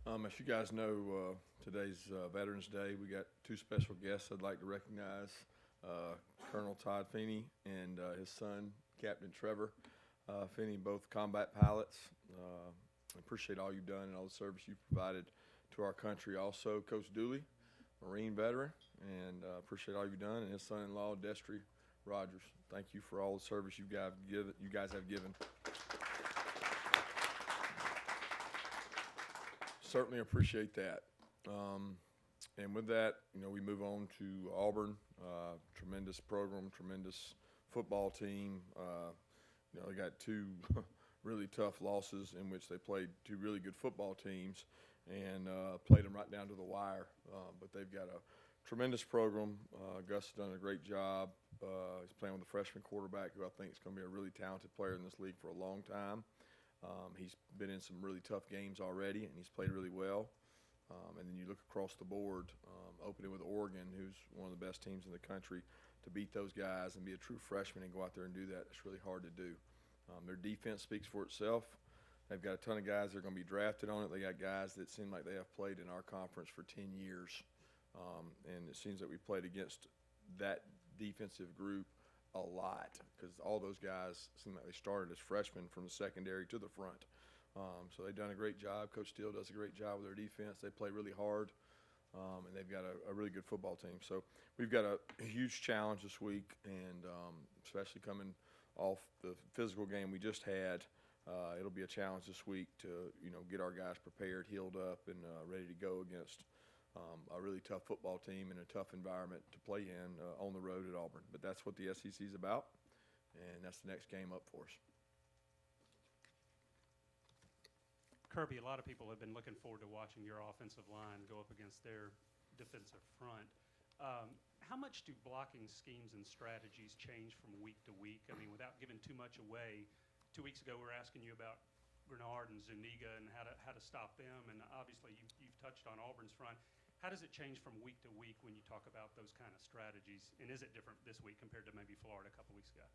As you guys know, today's Veterans Day. We got two special guests I'd like to recognize, Colonel Todd Feeney and his son, Captain Trevor Feeney, both combat pilots. I appreciate all you've done and all the service you've provided to our country. Also, Coach Dooley, Marine veteran, and appreciate all you've done, and his son-in-law, Destry Rogers. Thank you for all the service you guys have given. Certainly appreciate that. And with that, we move on to Auburn. Tremendous program, tremendous football team. They got two really tough losses in which they played two really good football teams and played them right down to the wire. But they've got a tremendous program. Gus has done a great job. He's playing with a freshman quarterback who I think is going to be a really talented player in this league for a long time. He's been in some really tough games already, and he's played really well. And then you look across the board, opening with Oregon, who's one of the best teams in the country, to beat those guys and be a true freshman and go out there and do that, it's really hard to do. Their defense speaks for itself. They've got a ton of guys that are going to be drafted on it. They got guys that seem like they have played in our conference for 10 years. And it seems that we played against that defensive group a lot because all those guys seem like they started as freshmen from the secondary to the front. So they've done a great job. Coach Steele does a great job with their defense. They play really hard, and they've got a really good football team. So we've got a huge challenge this week, and especially coming off the physical game we just had, it'll be a challenge this week to get our guys prepared, healed up, and ready to go against a really tough football team in a tough environment to play in on the road at Auburn. But that's what the SEC is about, and that's the next game up for us. Kirby, a lot of people have been looking forward to watching your offensive line go up against their defensive front. How much do blocking schemes and strategies change from week to week? I mean, without giving too much away, 2 weeks ago we were asking you about Grenard and Zuniga and how to stop them, and obviously you've touched on Auburn's front. How does it change from week to week when you talk about those kind of strategies? And is it different this week compared to maybe Florida a couple weeks ago?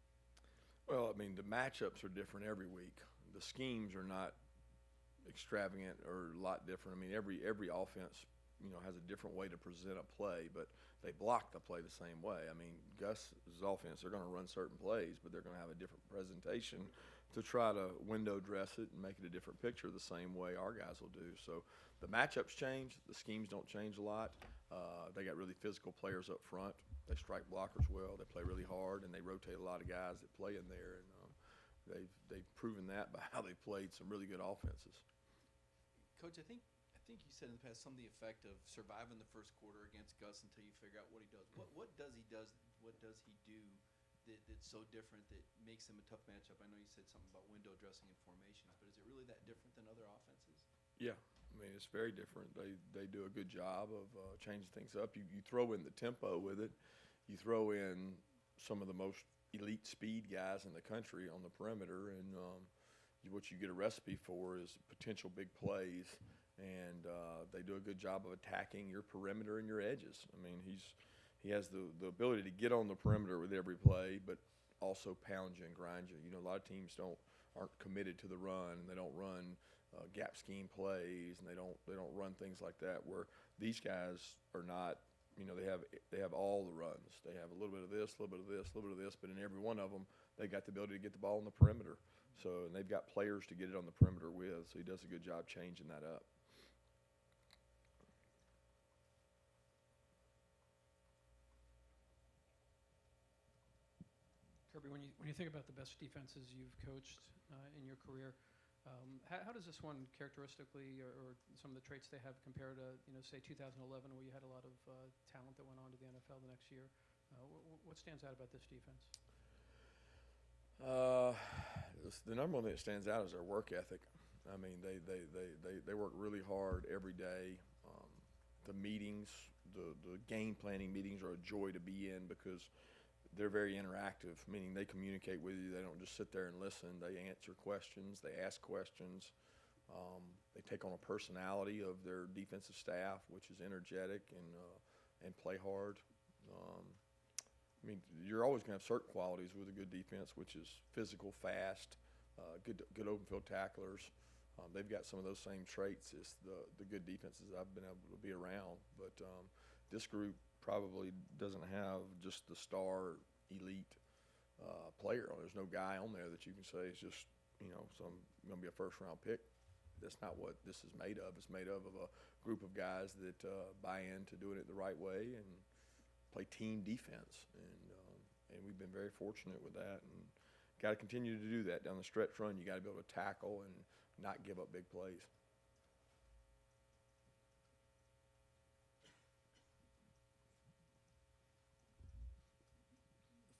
Well, I mean, the matchups are different every week. The schemes are not extravagant or a lot different. I mean, every offense, has a different way to present a play, but they block the play the same way. I mean, Gus's offense, they're going to run certain plays, but they're going to have a different presentation to try to window dress it and make it a different picture the same way our guys will do. So the matchups change. The schemes don't change a lot. They got really physical players up front. They strike blockers well. They play really hard, and they rotate a lot of guys that play in there. And they've proven that by how they played some really good offenses. Coach, I think you said in the past some of the effect of surviving the first quarter against Gus until you figure out what he does. What does he do that's so different that makes him a tough matchup? I know you said something about window dressing and formations, but is it really that different than other offenses? Yeah, I mean, it's very different. They do a good job of changing things up. You throw in the tempo with it. You throw in some of the most elite speed guys in the country on the perimeter, and what you get a recipe for is potential big plays, and they do a good job of attacking your perimeter and your edges. I mean, he has the ability to get on the perimeter with every play, but also pound you and grind you. A lot of teams aren't committed to the run. They don't run gap scheme plays, and they don't run things like that. Where these guys are not. They have all the runs. They have a little bit of this, a little bit of this, a little bit of this, but in every one of them, they got the ability to get the ball on the perimeter. So, and they've got players to get it on the perimeter with, so he does a good job changing that up. Kirby, when you think about the best defenses you've coached in your career, how does this one characteristically or some of the traits they have compare to, say 2011, where you had a lot of talent that went on to the NFL the next year? What stands out about this defense? The number one thing that stands out is their work ethic. I mean, they work really hard every day. The meetings, the game planning meetings are a joy to be in because they're very interactive, meaning they communicate with you. They don't just sit there and listen. They answer questions. They ask questions. They take on a personality of their defensive staff, which is energetic and play hard. I mean, you're always going to have certain qualities with a good defense, which is physical, fast, good open field tacklers. They've got some of those same traits as the good defenses I've been able to be around. But this group probably doesn't have just the star elite player. There's no guy on there that you can say is just, some going to be a first-round pick. That's not what this is made of. It's made of a group of guys that buy into doing it the right way and play team defense. And we've been very fortunate with that. And got to continue to do that down the stretch run. You got to be able to tackle and not give up big plays.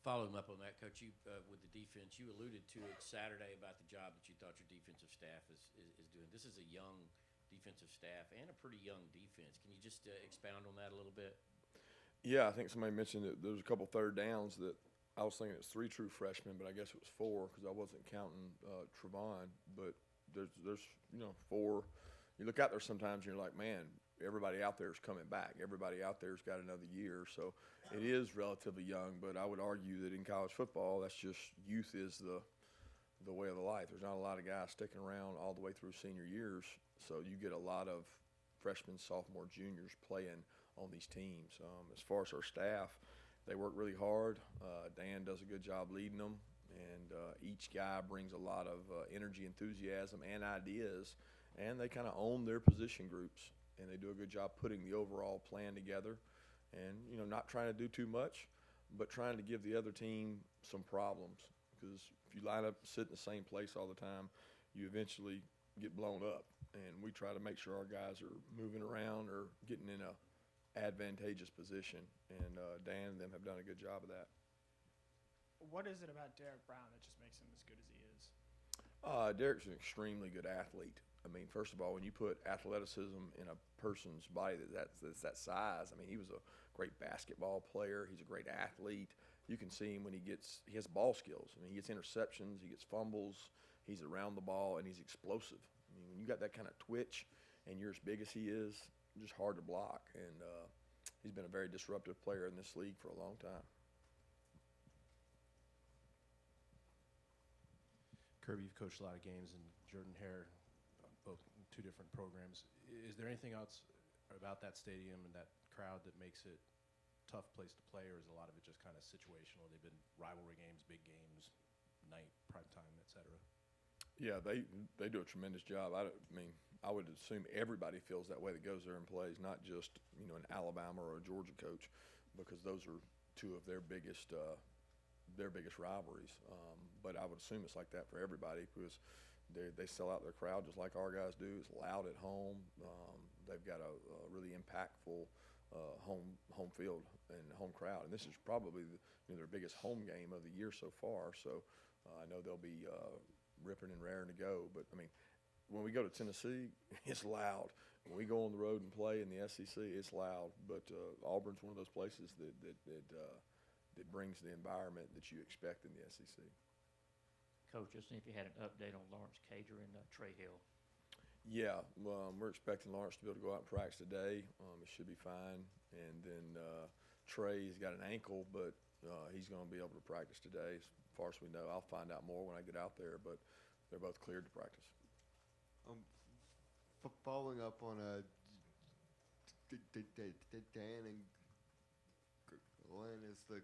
Following up on that, Coach, you with the defense, you alluded to it Saturday about the job that you thought your defensive staff is doing. This is a young defensive staff and a pretty young defense. Can you just expound on that a little bit? Yeah, I think somebody mentioned that there was a couple third downs that I was thinking it's 3 true freshmen, but I guess it was 4 because I wasn't counting Trevon. But there's 4. You look out there sometimes and you're like, man, everybody out there is coming back. Everybody out there's got another year. So it is relatively young, but I would argue that in college football, that's just youth is the way of the life. There's not a lot of guys sticking around all the way through senior years. So you get a lot of freshmen, sophomore, juniors playing on these teams. As far as our staff, they work really hard. Dan does a good job leading them, and each guy brings a lot of energy, enthusiasm, and ideas, and they kind of own their position groups, and they do a good job putting the overall plan together and, not trying to do too much, but trying to give the other team some problems because if you line up and sit in the same place all the time, you eventually get blown up, and we try to make sure our guys are moving around or getting in a advantageous position, and Dan and them have done a good job of that. What is it about Derrick Brown that just makes him as good as he is? Derrick's an extremely good athlete. I mean, first of all, when you put athleticism in a person's body that's that size, I mean, he was a great basketball player. He's a great athlete. You can see him when he has ball skills. I mean, he gets interceptions, he gets fumbles, he's around the ball, and he's explosive. I mean, when you got that kind of twitch and you're as big as he is, just hard to block, and he's been a very disruptive player in this league for a long time. Kirby, you've coached a lot of games in Jordan-Hare, both in 2 different programs. Is there anything else about that stadium and that crowd that makes it a tough place to play, or is a lot of it just kind of situational? They've been rivalry games, big games, night, prime time, et cetera. Yeah, they do a tremendous job. I mean, I would assume everybody feels that way that goes there and plays, not just an Alabama or a Georgia coach, because those are 2 of their biggest rivalries. But I would assume it's like that for everybody because they sell out their crowd just like our guys do. It's loud at home. They've got a really impactful home field and home crowd, and this is probably their biggest home game of the year so far. So I know they'll be ripping and raring to go. But I mean, when we go to Tennessee, it's loud. When we go on the road and play in the SEC, it's loud. But Auburn's one of those places that brings the environment that you expect in the SEC. Coach, just if you had an update on Lawrence, Cager, and Trey Hill. Yeah, we're expecting Lawrence to be able to go out and practice today. It should be fine. And then Trey's got an ankle, but he's going to be able to practice today. As far as we know, I'll find out more when I get out there. But they're both cleared to practice. Following up on Dan and Glenn is the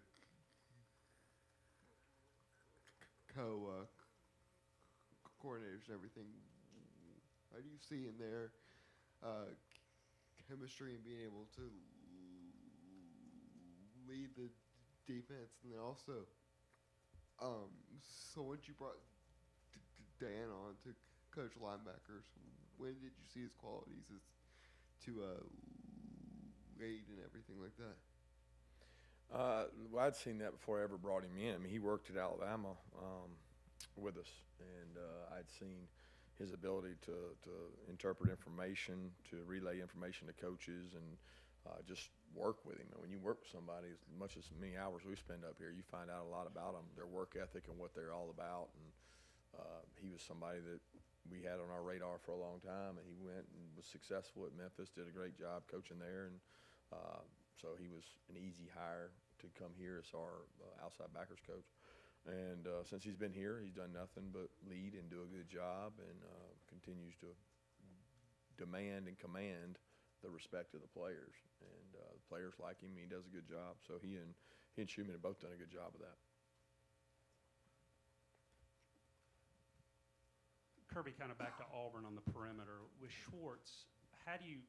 co-coordinators and everything. How do you see in their chemistry and being able to lead the defense? And then also, so once you brought Dan on to coach linebackers, when did you see his qualities as to lead and everything like that? Well, I'd seen that before I ever brought him in. I mean, he worked at Alabama with us, and I'd seen his ability to interpret information, to relay information to coaches, and just work with him. And when you work with somebody, as much as many hours we spend up here, you find out a lot about them, their work ethic, and what they're all about. And he was somebody that we had on our radar for a long time, and he went and was successful at Memphis, did a great job coaching there, and so he was an easy hire to come here as our outside backers coach. And since he's been here, he's done nothing but lead and do a good job, and continues to demand and command the respect of the players. And the players like him. He does a good job. So he and Schumann have both done a good job of that. Kirby, kind of back to Auburn on the perimeter. With Schwartz, how do you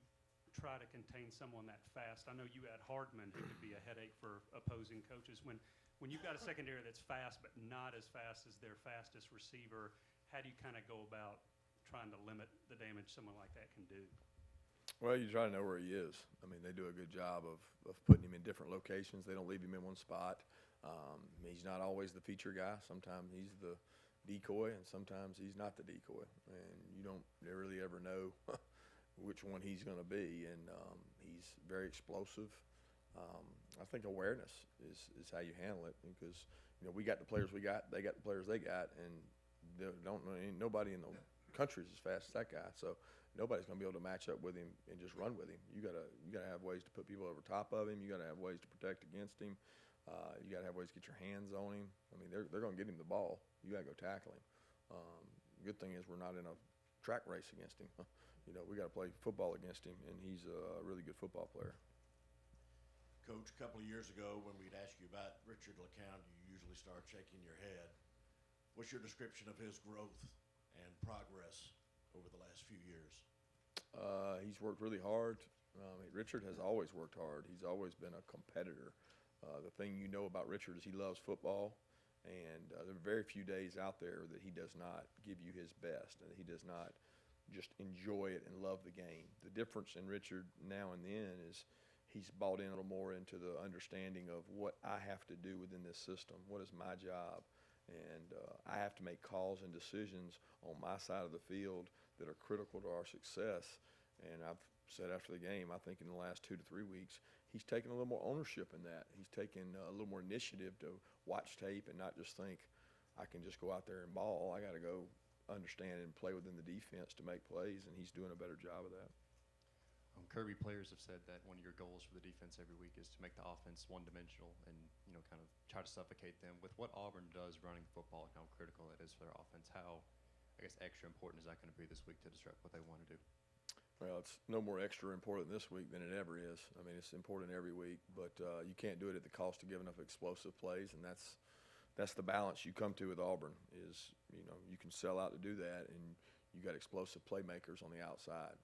try to contain someone that fast? I know you had Hardman, who could be a headache for opposing coaches. When you've got a secondary that's fast but not as fast as their fastest receiver, how do you kind of go about trying to limit the damage someone like that can do? Well, you try to know where he is. I mean, they do a good job of putting him in different locations. They don't leave him in one spot. He's not always the feature guy. Sometimes he's the decoy, and sometimes he's not the decoy. And you don't really ever know which one he's going to be. And he's very explosive. I think awareness is how you handle it, because we got the players we got, they got the players they got, and ain't nobody in the country is as fast as that guy. So nobody's going to be able to match up with him and just run with him. You gotta have ways to put people over top of him. You got to have ways to protect against him. You got to have ways to get your hands on him. I mean, they're going to get him the ball. You got to go tackle him. Good thing is we're not in a track race against him. We got to play football against him, and he's a really good football player. Coach, a couple of years ago when we'd ask you about Richard LeCounte, you usually start shaking your head. What's your description of his growth and progress over the last few years? He's worked really hard. Richard has always worked hard. He's always been a competitor. The thing you know about Richard is he loves football, and there are very few days out there that he does not give you his best, and he does not just enjoy it and love the game. The difference in Richard now and then is he's bought in a little more into the understanding of what I have to do within this system. What is my job? And I have to make calls and decisions on my side of the field that are critical to our success. And I've said after the game, I think in the last 2 to 3 weeks, he's taken a little more ownership in that. He's taken a little more initiative to watch tape and not just think, I can just go out there and ball. I got to go understand and play within the defense to make plays, and he's doing a better job of that. Kirby, players have said that one of your goals for the defense every week is to make the offense one-dimensional and kind of try to suffocate them. With what Auburn does running football and how critical it is for their offense, how, extra important is that going to be this week to disrupt what they want to do? Well, it's no more extra important this week than it ever is. I mean, it's important every week, but you can't do it at the cost of giving up explosive plays, and that's the balance you come to with Auburn is, you can sell out to do that, and you got explosive playmakers on the outside.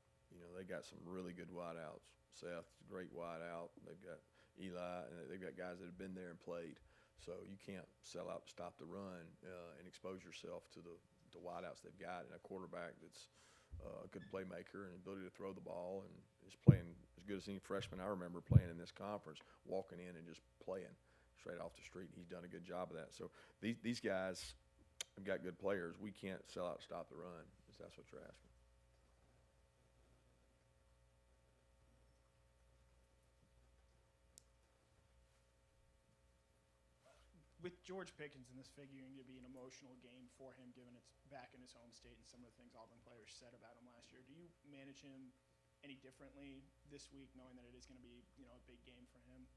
They got some really good wideouts. Seth's a great wideout. They've got Eli, and they've got guys that have been there and played. So you can't sell out to stop the run and expose yourself to the wideouts they've got, and a quarterback that's a good playmaker and ability to throw the ball and is playing as good as any freshman I remember playing in this conference, walking in and just playing straight off the street. He's done a good job of that. So these guys have got good players. We can't sell out to stop the run, if that's what you're asking. With George Pickens in this figuring to be an emotional game for him, given it's back in his home state and some of the things Auburn players said about him last year, do you manage him any differently this week, knowing that it is going to be a big game for him?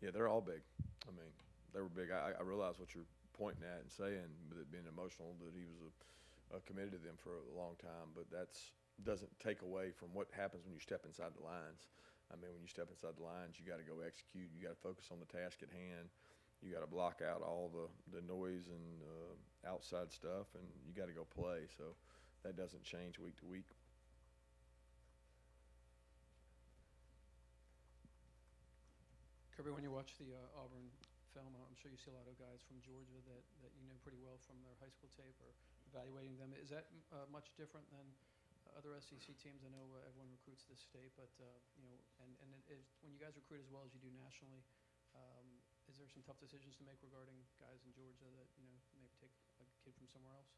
Yeah, they're all big. I mean, they were big. I realize what you're pointing at and saying, with it being emotional, that he was committed to them for a long time, but doesn't take away from what happens when you step inside the lines. I mean, when you step inside the lines, you got to go execute. You got to focus on the task at hand. You got to block out all the noise and outside stuff, and you got to go play. So that doesn't change week to week. Kirby, when you watch the Auburn film, I'm sure you see a lot of guys from Georgia that you know pretty well from their high school tape or evaluating them. Is that much different than other SEC teams? I know everyone recruits this state, but when you guys recruit as well as you do nationally, is there some tough decisions to make regarding guys in Georgia that maybe take a kid from somewhere else?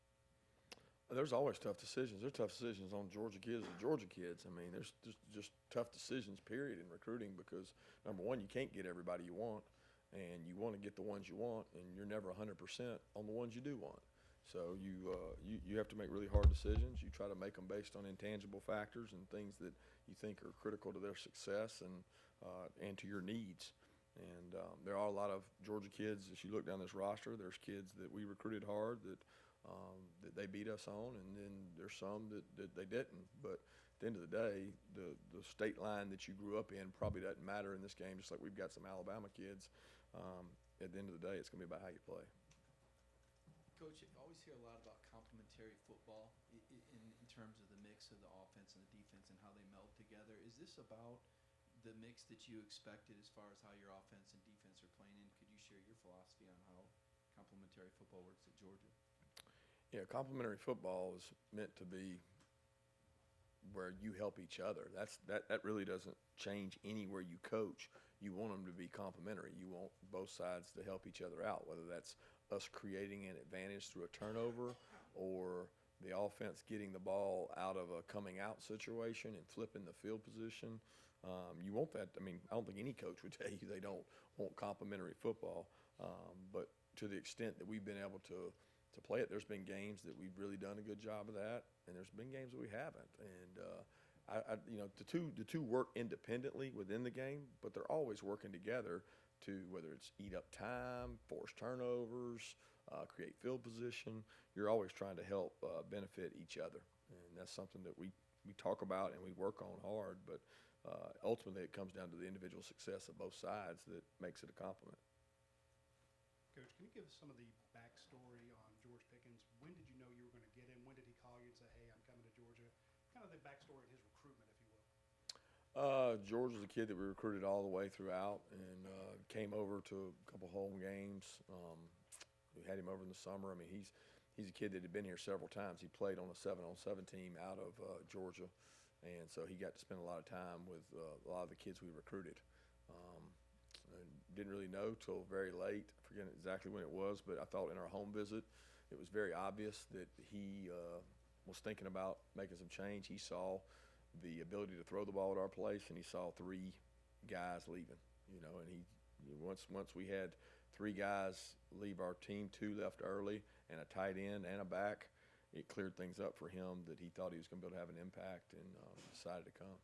There's always tough decisions. There's tough decisions on Georgia kids and Georgia kids. I mean, there's just tough decisions, period, in recruiting, because, number one, you can't get everybody you want, and you want to get the ones you want, and you're never 100% on the ones you do want. So you have to make really hard decisions. You try to make them based on intangible factors and things that you think are critical to their success and to your needs. And there are a lot of Georgia kids, as you look down this roster, there's kids that we recruited hard that they beat us on, and then there's some that they didn't. But at the end of the day, the state line that you grew up in probably doesn't matter in this game, just like we've got some Alabama kids. At the end of the day, it's going to be about how you play. Coach, I always hear a lot about complementary football in terms of the mix of the offense and the defense and how they meld together. Is this about the mix that you expected as far as how your offense and defense are playing in? Could you share your philosophy on how complementary football works at Georgia? Yeah, complementary football is meant to be where you help each other. That really doesn't change anywhere you coach. You want them to be complementary. You want both sides to help each other out, whether that's us creating an advantage through a turnover or the offense getting the ball out of a coming out situation and flipping the field position. You want that. I mean, I don't think any coach would tell you they don't want complementary football. But to the extent that we've been able to play it, there's been games that we've really done a good job of that, and there's been games that we haven't. And the two work independently within the game, but they're always working together to, whether it's eat up time, force turnovers, create field position. You're always trying to help benefit each other, and that's something that we talk about and we work on hard. But ultimately, it comes down to the individual success of both sides that makes it a compliment. Coach, can you give us some of the backstory on George Pickens? When did you know you were going to get him? When did he call you and say, hey, I'm coming to Georgia? Kind of the backstory in his recruitment, if you will. George was a kid that we recruited all the way throughout and came over to a couple home games. We had him over in the summer. I mean, he's a kid that had been here several times. He played on a 7-on-7 team out of Georgia, and so he got to spend a lot of time with a lot of the kids we recruited. And didn't really know till very late. I forget exactly when it was, but I thought in our home visit it was very obvious that he was thinking about making some change. He saw the ability to throw the ball at our place, and he saw 3 guys leaving. And once we had 3 guys leave our team, 2 left early, and a tight end and a back, it cleared things up for him that he thought he was going to be able to have an impact, and decided to come.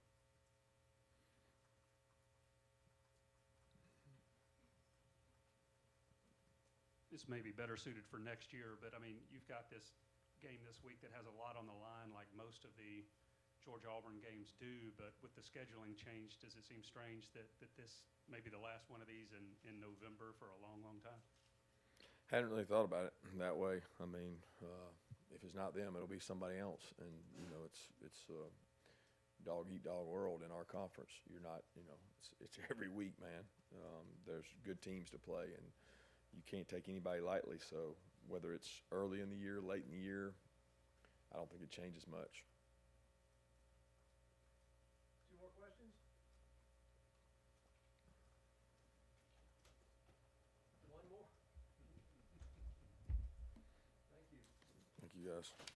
This may be better suited for next year, but I mean, you've got this game this week that has a lot on the line, like most of the Georgia-Auburn games do. But with the scheduling change, does it seem strange that this may be the last one of these in November for a long, long time? Hadn't really thought about it that way. I mean, if it's not them, it'll be somebody else. And it's a dog-eat-dog world in our conference. You're not, it's every week, man. There's good teams to play, and you can't take anybody lightly. So whether it's early in the year, late in the year, I don't think it changes much. 2 more questions? One more? Thank you. Thank you, guys.